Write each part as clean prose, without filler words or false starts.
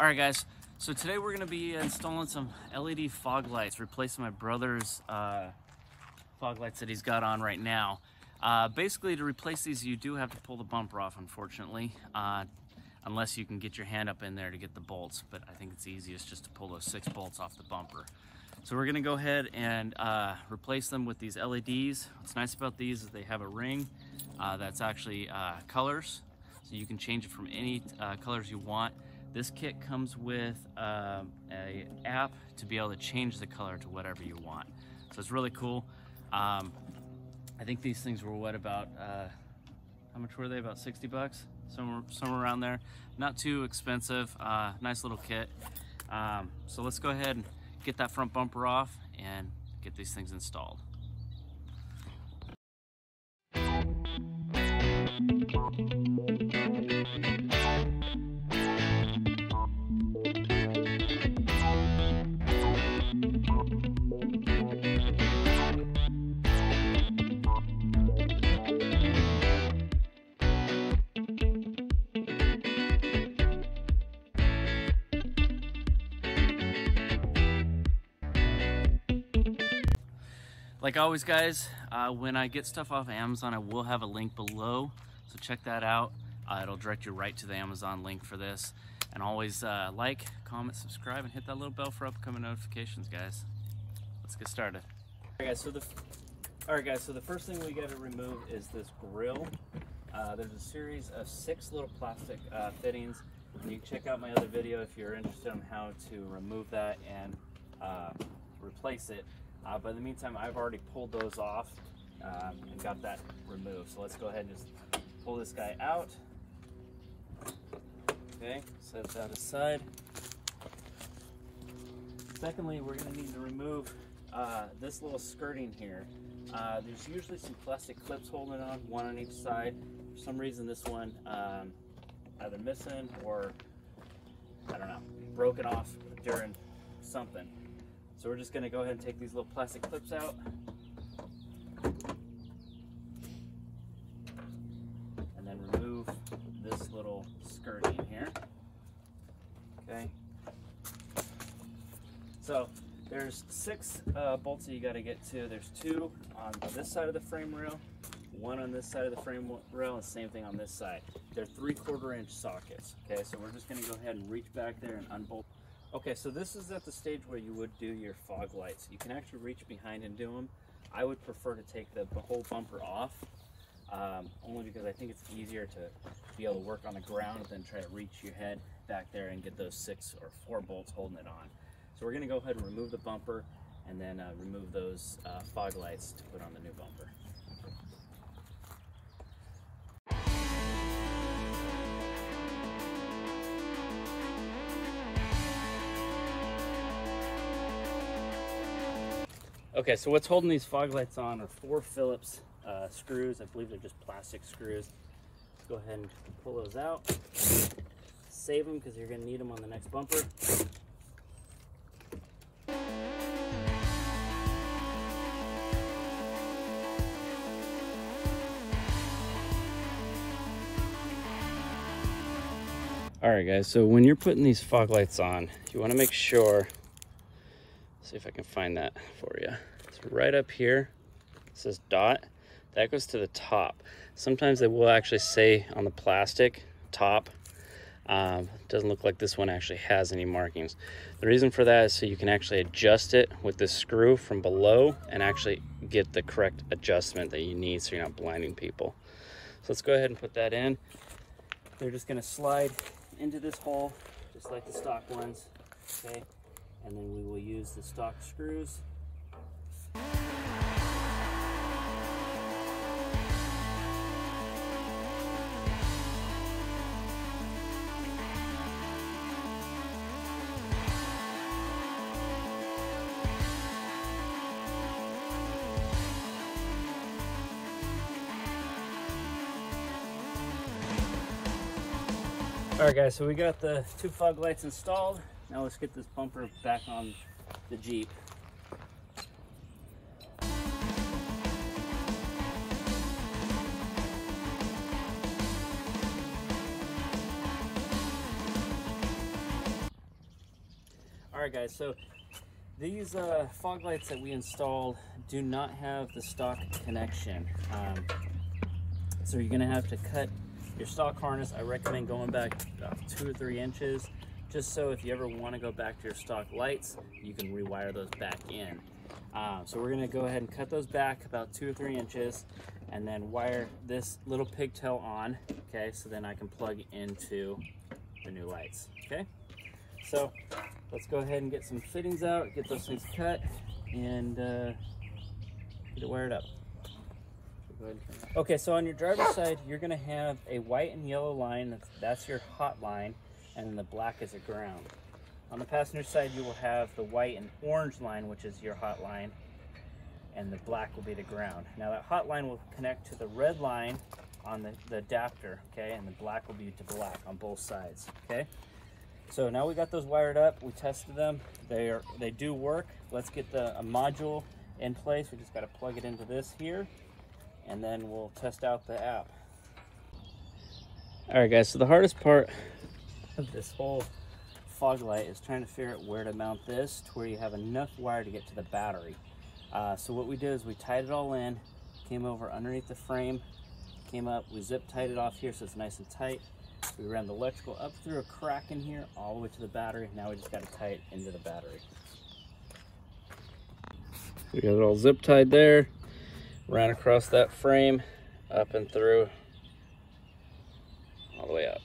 Alright guys, so today we're going to be installing some LED fog lights, replacing my brother's fog lights that he's got on right now. Basically, to replace these, you do have to pull the bumper off, unfortunately, unless you can get your hand up in there to get the bolts, but I think it's easiest just to pull those 6 bolts off the bumper. So we're going to go ahead and replace them with these LEDs. What's nice about these is they have a ring that's actually colors, so you can change it from any colors you want. This kit comes with an app to be able to change the color to whatever you want. So it's really cool. I think these things were what, about, how much were they? About 60 bucks? Somewhere around there. Not too expensive, nice little kit. So let's go ahead and get that front bumper off and get these things installed. Like always, guys, when I get stuff off Amazon, I will have a link below, so check that out. It'll direct you right to the Amazon link for this. And always like, comment, subscribe, and hit that little bell for upcoming notifications, guys. Let's get started. Alright guys, so the first thing we got to remove is this grill. There's a series of 6 little plastic fittings. And you can check out my other video if you're interested in how to remove that and replace it. But in the meantime, I've already pulled those off and got that removed. So let's go ahead and just pull this guy out. Okay, set that aside. Secondly, we're going to need to remove this little skirting here. There's usually some plastic clips holding it on, one on each side. For some reason, this one either missing or, I don't know, broken off during something. So we're just going to go ahead and take these little plastic clips out. And then remove this little skirting here. Okay. So there's 6 bolts that you got to get to. There's 2 on this side of the frame rail, 1 on this side of the frame rail, and same thing on this side. They're 3/4 inch sockets. Okay, so we're just going to go ahead and reach back there and unbolt. Okay, so this is at the stage where you would do your fog lights. You can actually reach behind and do them. I would prefer to take the whole bumper off, only because I think it's easier to be able to work on the ground than try to reach your head back there and get those 6 or 4 bolts holding it on. So we're going to go ahead and remove the bumper and then remove those fog lights to put on the new bumper. Okay, so what's holding these fog lights on are 4 Phillips screws. I believe they're just plastic screws. Let's go ahead and pull those out. Save them because you're going to need them on the next bumper. Alright guys, so when you're putting these fog lights on, you want to make sure, see if I can find that for you. So right up here, it says dot. That goes to the top. Sometimes they will actually say on the plastic top. Doesn't look like this one actually has any markings. The reason for that is so you can actually adjust it with this screw from below and actually get the correct adjustment that you need so you're not blinding people. So let's go ahead and put that in. They're just going to slide into this hole just like the stock ones. Okay. And then we will use the stock screws. Alright guys, so we got the 2 fog lights installed. Now let's get this bumper back on the Jeep. All right, guys, so these fog lights that we installed do not have the stock connection. So you're gonna have to cut your stock harness. I recommend going back about 2 or 3 inches, just so if you ever want to go back to your stock lights, you can rewire those back in. So we're gonna go ahead and cut those back about 2 or 3 inches, and then wire this little pigtail on, okay, so then I can plug into the new lights, okay? So let's go ahead and get some fittings out, get those things cut, and get it wired up. Okay, so on your driver's side, you're gonna have a white and yellow line, that's your hot line, and then the black is a ground. On the passenger side, you will have the white and orange line, which is your hot line, and the black will be the ground. Now that hot line will connect to the red line on the adapter, okay, and the black will be to black on both sides, okay? So now we got those wired up, we tested them, they do work. Let's get a module in place. We just got to plug it into this here, and then we'll test out the app. All right, guys, so the hardest part of this whole fog light is trying to figure out where to mount this to where you have enough wire to get to the battery. So what we did is we tied it all in, came over underneath the frame, came up, we zip tied it off here so it's nice and tight. We ran the electrical up through a crack in here all the way to the battery. Now we just got to tie it into the battery. We got it all zip tied there, ran across that frame, up and through, all the way up.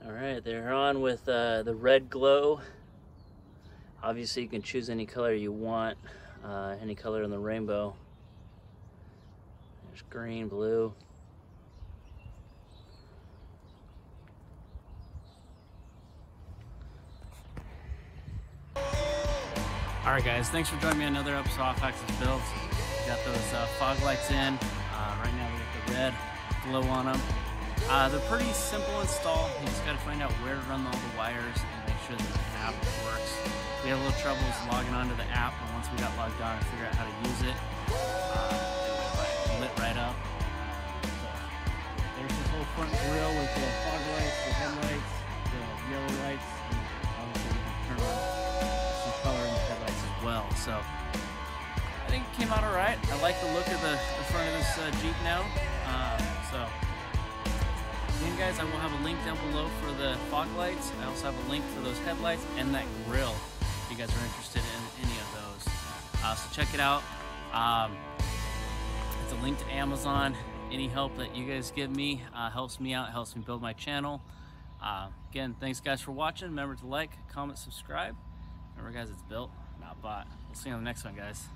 Alright, they're on with the red glow. Obviously you can choose any color you want, any color in the rainbow. There's green, blue. Alright guys, thanks for joining me on another episode of Off Axis Builds. We got those fog lights in. Right now we got the red glow on them. They're pretty simple install. You just got to find out where to run all the wires and make sure that the app works. We had a little trouble logging onto the app, but once we got logged on and figured out how to use it, it lit right up. So there's this whole front grille with the fog lights, the headlights, the yellow lights, and obviously we can turn on some color in the headlights as well. So I think it came out alright. I like the look of the front of this Jeep now. Again, guys, I will have a link down below for the fog lights. I also have a link for those headlights and that grille if you guys are interested in any of those. So check it out. It's a link to Amazon. Any help that you guys give me helps me out, helps me build my channel. Again, thanks guys for watching. Remember to like, comment, subscribe. Remember guys, it's built, not bought. We'll see you on the next one, guys.